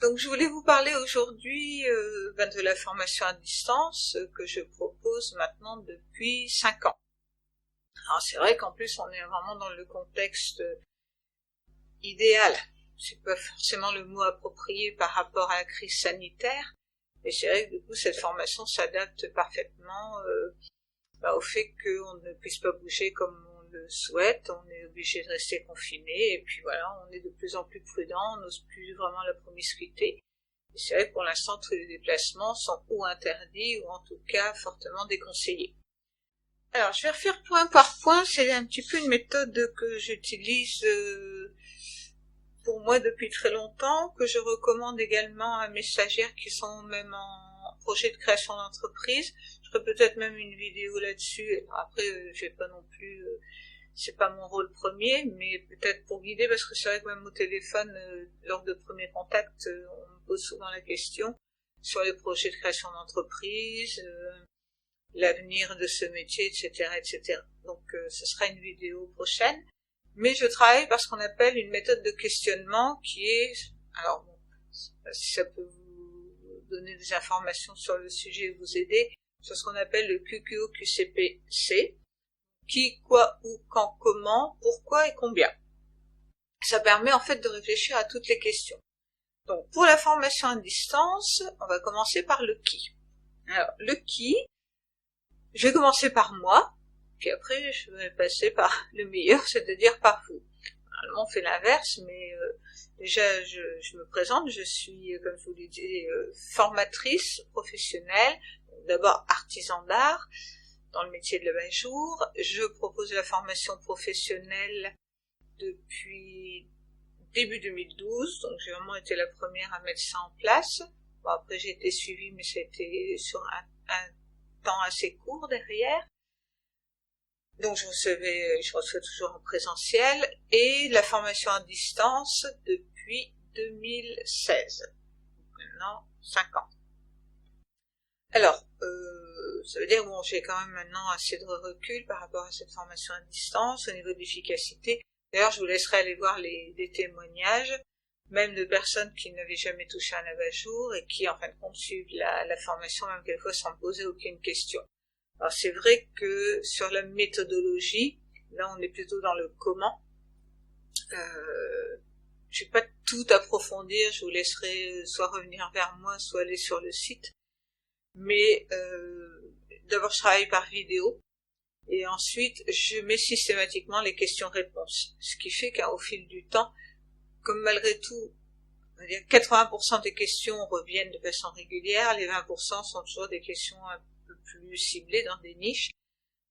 Donc je voulais vous parler aujourd'hui de la formation à distance que je propose maintenant depuis 5 ans. Alors c'est vrai qu'en plus on est vraiment dans le contexte idéal. C'est pas forcément le mot approprié par rapport à la crise sanitaire, mais c'est vrai que du coup cette formation s'adapte parfaitement au fait qu'on ne puisse pas bouger comme on le souhaite, on est obligé de rester confiné, et puis voilà, on est de plus en plus prudent, on n'ose plus vraiment la promiscuité. Et c'est vrai que pour l'instant, tous les déplacements sont ou interdits, ou en tout cas fortement déconseillés. Alors, je vais refaire point par point, c'est un petit peu une méthode que j'utilise pour moi depuis très longtemps, que je recommande également à mes stagiaires qui sont même en projet de création d'entreprise. Je ferai peut-être même une vidéo là-dessus. Après, je vais pas non plus, c'est pas mon rôle premier, mais peut-être pour guider, parce que c'est vrai que même au téléphone, lors de premiers contacts, on me pose souvent la question sur les projets de création d'entreprise, l'avenir de ce métier, etc., etc. Donc, ce sera une vidéo prochaine. Mais je travaille par ce qu'on appelle une méthode de questionnement qui est, alors bon, si ça peut vous donner des informations sur le sujet et vous aider, sur ce qu'on appelle le QQO-QCP-C, qui, quoi, où, quand, comment, pourquoi et combien. Ça permet en fait de réfléchir à toutes les questions. Donc pour la formation à distance, on va commencer par le qui. Alors le qui, je vais commencer par moi, puis après je vais passer par le meilleur, c'est-à-dire par vous. Normalement on fait l'inverse, mais déjà je me présente, je suis, comme je vous l'ai dit, formatrice professionnelle, d'abord artisan d'art, dans le métier de l'abat-jour. Je propose la formation professionnelle depuis début 2012, donc j'ai vraiment été la première à mettre ça en place. Bon, après j'ai été suivie, mais ça a été sur un temps assez court derrière. Donc je reçois toujours en présentiel, et la formation à distance depuis 2016. Maintenant 5 ans. Alors, ça veut dire bon, j'ai quand même maintenant assez de recul par rapport à cette formation à distance au niveau de l'efficacité. D'ailleurs, je vous laisserai aller voir des témoignages, même de personnes qui n'avaient jamais touché un abat-jour et qui, en fin de compte, suivent la formation, même quelquefois sans poser aucune question. Alors, c'est vrai que sur la méthodologie, là, on est plutôt dans le comment. Je vais pas tout approfondir, je vous laisserai soit revenir vers moi, soit aller sur le site. Mais d'abord je travaille par vidéo et ensuite je mets systématiquement les questions-réponses, ce qui fait qu'au fil du temps, comme malgré tout, on va dire 80% des questions reviennent de façon régulière, les 20% sont toujours des questions un peu plus ciblées dans des niches.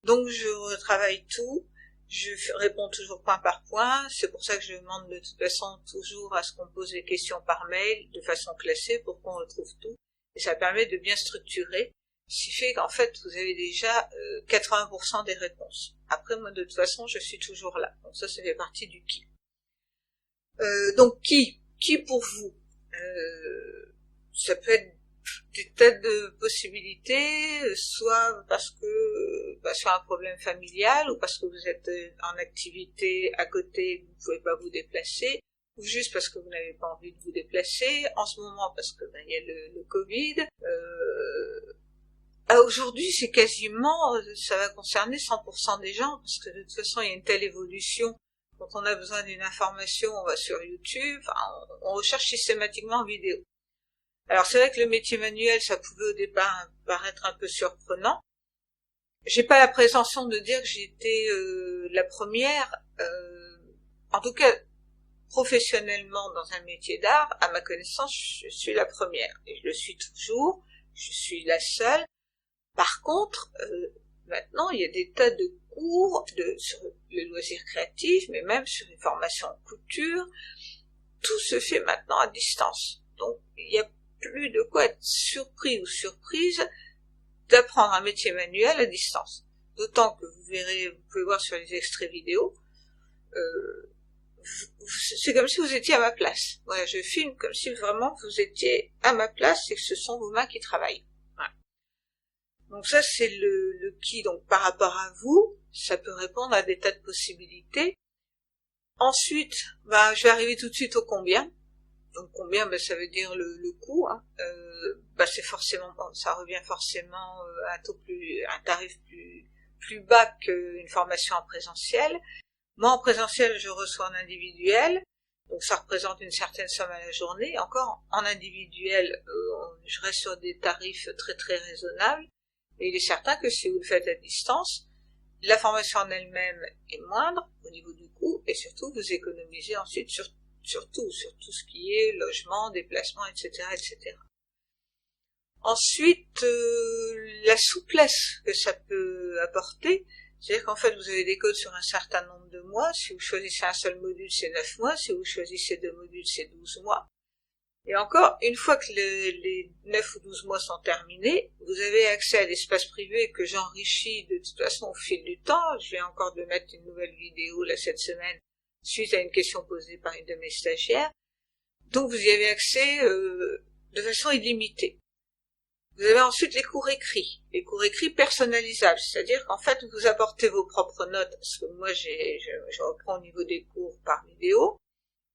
Donc je retravaille tout, je réponds toujours point par point, c'est pour ça que je demande de toute façon toujours à ce qu'on pose les questions par mail de façon classée pour qu'on retrouve tout. Et ça permet de bien structurer, ce qui fait qu'en fait, vous avez déjà 80% des réponses. Après, moi, de toute façon, je suis toujours là. Donc ça fait partie du qui. Donc, qui pour vous ça peut être des tas de possibilités, soit parce que sur un problème familial, ou parce que vous êtes en activité à côté, vous ne pouvez pas vous déplacer, ou juste parce que vous n'avez pas envie de vous déplacer, en ce moment parce que il y a le Covid. Aujourd'hui, c'est quasiment, ça va concerner 100% des gens, parce que de toute façon, il y a une telle évolution. Quand on a besoin d'une information, on va sur YouTube, on recherche systématiquement en vidéo. Alors c'est vrai que le métier manuel, ça pouvait au départ paraître un peu surprenant. J'ai pas la prétention de dire que j'étais la première, en tout cas professionnellement dans un métier d'art, à ma connaissance, je suis la première. Et je le suis toujours, je suis la seule. Par contre, maintenant, il y a des tas de cours sur le loisir créatif, mais même sur les formations en couture. Tout se fait maintenant à distance. Donc, il n'y a plus de quoi être surpris ou surprise d'apprendre un métier manuel à distance. D'autant que vous pouvez voir sur les extraits vidéo, c'est comme si vous étiez à ma place. Voilà, je filme comme si vraiment vous étiez à ma place et que ce sont vos mains qui travaillent. Voilà. Donc ça, c'est le qui. Donc par rapport à vous, ça peut répondre à des tas de possibilités. Ensuite, je vais arriver tout de suite au combien. Donc combien, ça veut dire le coût, hein. C'est forcément, ça revient forcément à un tarif plus bas qu'une formation en présentiel. Moi, en présentiel, je reçois en individuel, donc ça représente une certaine somme à la journée. Encore en individuel, je reste sur des tarifs très très raisonnables. Et il est certain que si vous le faites à distance, la formation en elle-même est moindre au niveau du coût, et surtout vous économisez ensuite sur tout ce qui est logement, déplacement, etc., etc. Ensuite, la souplesse que ça peut apporter, c'est-à-dire qu'en fait, vous avez des codes sur un certain nombre de mois. Si vous choisissez un seul module, c'est 9 mois. Si vous choisissez 2 modules, c'est 12 mois. Et encore, une fois que les 9 ou 12 mois sont terminés, vous avez accès à l'espace privé que j'enrichis de toute façon au fil du temps. Je viens encore de mettre une nouvelle vidéo là cette semaine suite à une question posée par une de mes stagiaires. Donc vous y avez accès de façon illimitée. Vous avez ensuite les cours écrits personnalisables, c'est-à-dire qu'en fait vous apportez vos propres notes, parce que moi je reprends au niveau des cours par vidéo,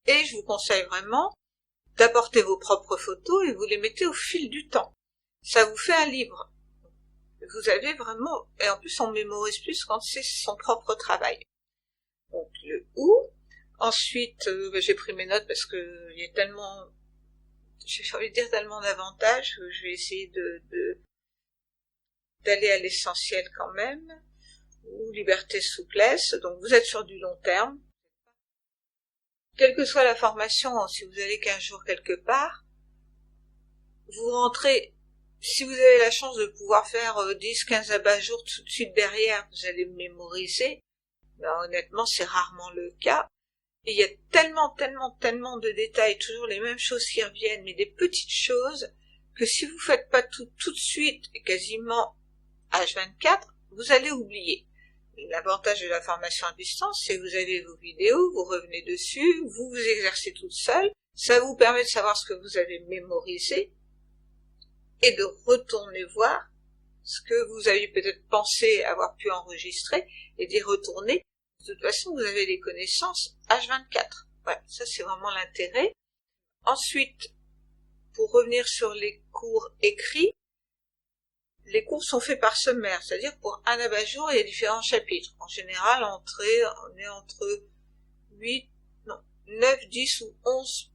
et je vous conseille vraiment d'apporter vos propres photos et vous les mettez au fil du temps. Ça vous fait un livre. Vous avez vraiment, et en plus on mémorise plus quand c'est son propre travail. Donc le où. Ensuite, j'ai pris mes notes parce que il y a tellement, j'ai envie de dire tellement d'avantages que je vais essayer d'aller à l'essentiel quand même. Ou liberté, souplesse. Donc vous êtes sur du long terme. Quelle que soit la formation, si vous allez 15 jours quelque part, vous rentrez, si vous avez la chance de pouvoir faire 10-15 abat-jours tout de suite derrière, vous allez mémoriser. Honnêtement, c'est rarement le cas. Et il y a tellement de détails, toujours les mêmes choses qui reviennent, mais des petites choses, que si vous faites pas tout de suite, et quasiment H24, vous allez oublier. L'avantage de la formation à distance, c'est que vous avez vos vidéos, vous revenez dessus, vous vous exercez toute seule, ça vous permet de savoir ce que vous avez mémorisé, et de retourner voir ce que vous avez peut-être pensé avoir pu enregistrer, et d'y retourner. De toute façon, vous avez les connaissances H24. Voilà, ça c'est vraiment l'intérêt. Ensuite, pour revenir sur les cours écrits, les cours sont faits par sommaire, c'est-à-dire pour un abat-jour, il y a différents chapitres. En général, on est entre 9, 10 ou 11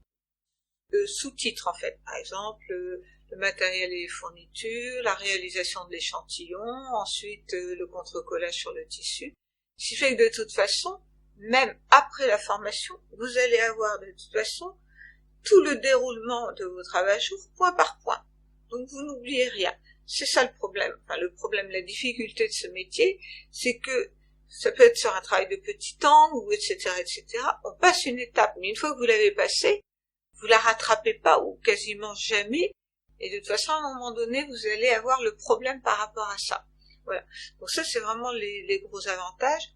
sous-titres en fait. Par exemple, le matériel et les fournitures, la réalisation de l'échantillon, ensuite le contre-collage sur le tissu. Ce qui fait que de toute façon, même après la formation, vous allez avoir de toute façon tout le déroulement de votre abat-jour point par point. Donc vous n'oubliez rien. C'est ça le problème. Enfin, le problème, la difficulté de ce métier, c'est que ça peut être sur un travail de petit temps, ou etc., etc. On passe une étape, mais une fois que vous l'avez passée, vous la rattrapez pas, ou quasiment jamais, et de toute façon, à un moment donné, vous allez avoir le problème par rapport à ça. Voilà. Donc ça, c'est vraiment les gros avantages.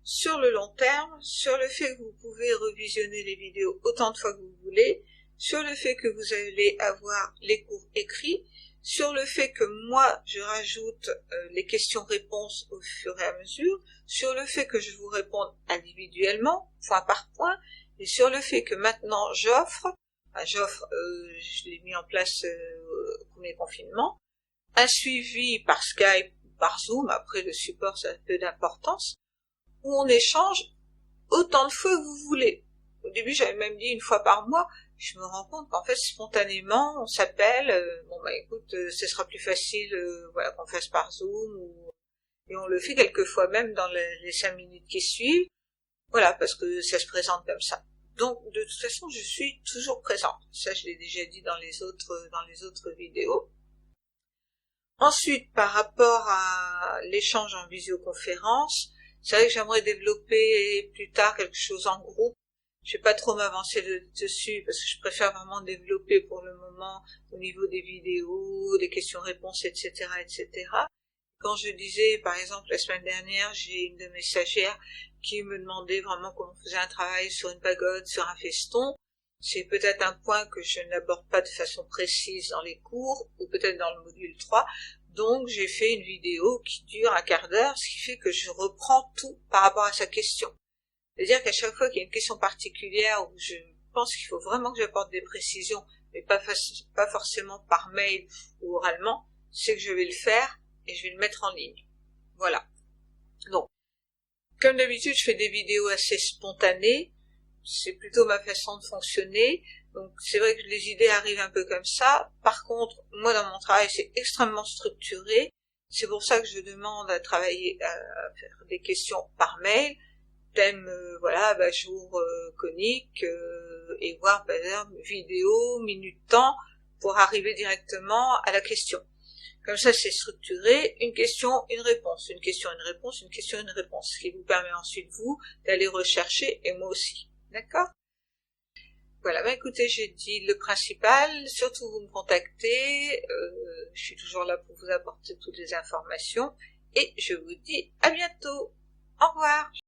Sur le long terme, sur le fait que vous pouvez revisionner les vidéos autant de fois que vous voulez, sur le fait que vous allez avoir les cours écrits, sur le fait que moi, je rajoute les questions-réponses au fur et à mesure, sur le fait que je vous réponde individuellement, point par point, et sur le fait que maintenant j'offre, je l'ai mis en place au premier confinement, un suivi par Skype, par Zoom, après le support ça a un peu d'importance, où on échange autant de fois que vous voulez. Au début, j'avais même dit une fois par mois. Je me rends compte qu'en fait, spontanément, on s'appelle. Écoute, ce sera plus facile, voilà, qu'on fasse par Zoom, et on le fait quelquefois même dans les 5 minutes qui suivent. Voilà, parce que ça se présente comme ça. Donc, de toute façon, je suis toujours présente. Ça, je l'ai déjà dit dans les autres vidéos. Ensuite, par rapport à l'échange en visioconférence, c'est vrai que j'aimerais développer plus tard quelque chose en groupe. Je vais pas trop m'avancer dessus parce que je préfère vraiment développer pour le moment au niveau des vidéos, des questions-réponses, etc., etc. Quand je disais, par exemple, la semaine dernière, j'ai une de mes stagiaires qui me demandait vraiment comment on faisait un travail sur une pagode, sur un feston. C'est peut-être un point que je n'aborde pas de façon précise dans les cours, ou peut-être dans le module 3. Donc, j'ai fait une vidéo qui dure un quart d'heure, ce qui fait que je reprends tout par rapport à sa question. C'est-à-dire qu'à chaque fois qu'il y a une question particulière où je pense qu'il faut vraiment que j'apporte des précisions, mais pas forcément par mail ou oralement, c'est que je vais le faire et je vais le mettre en ligne. Voilà. Donc, comme d'habitude, je fais des vidéos assez spontanées, c'est plutôt ma façon de fonctionner, donc c'est vrai que les idées arrivent un peu comme ça. Par contre, moi dans mon travail, c'est extrêmement structuré, c'est pour ça que je demande à travailler, à faire des questions par mail, thème, voilà, jour conique, et voir par exemple vidéo, minute temps, pour arriver directement à la question. Comme ça, c'est structuré, une question, une réponse, une question, une réponse, une question, une réponse, ce qui vous permet ensuite, vous, d'aller rechercher, et moi aussi. D'accord? Voilà, écoutez, j'ai dit le principal, surtout vous me contactez, je suis toujours là pour vous apporter toutes les informations, et je vous dis à bientôt. Au revoir.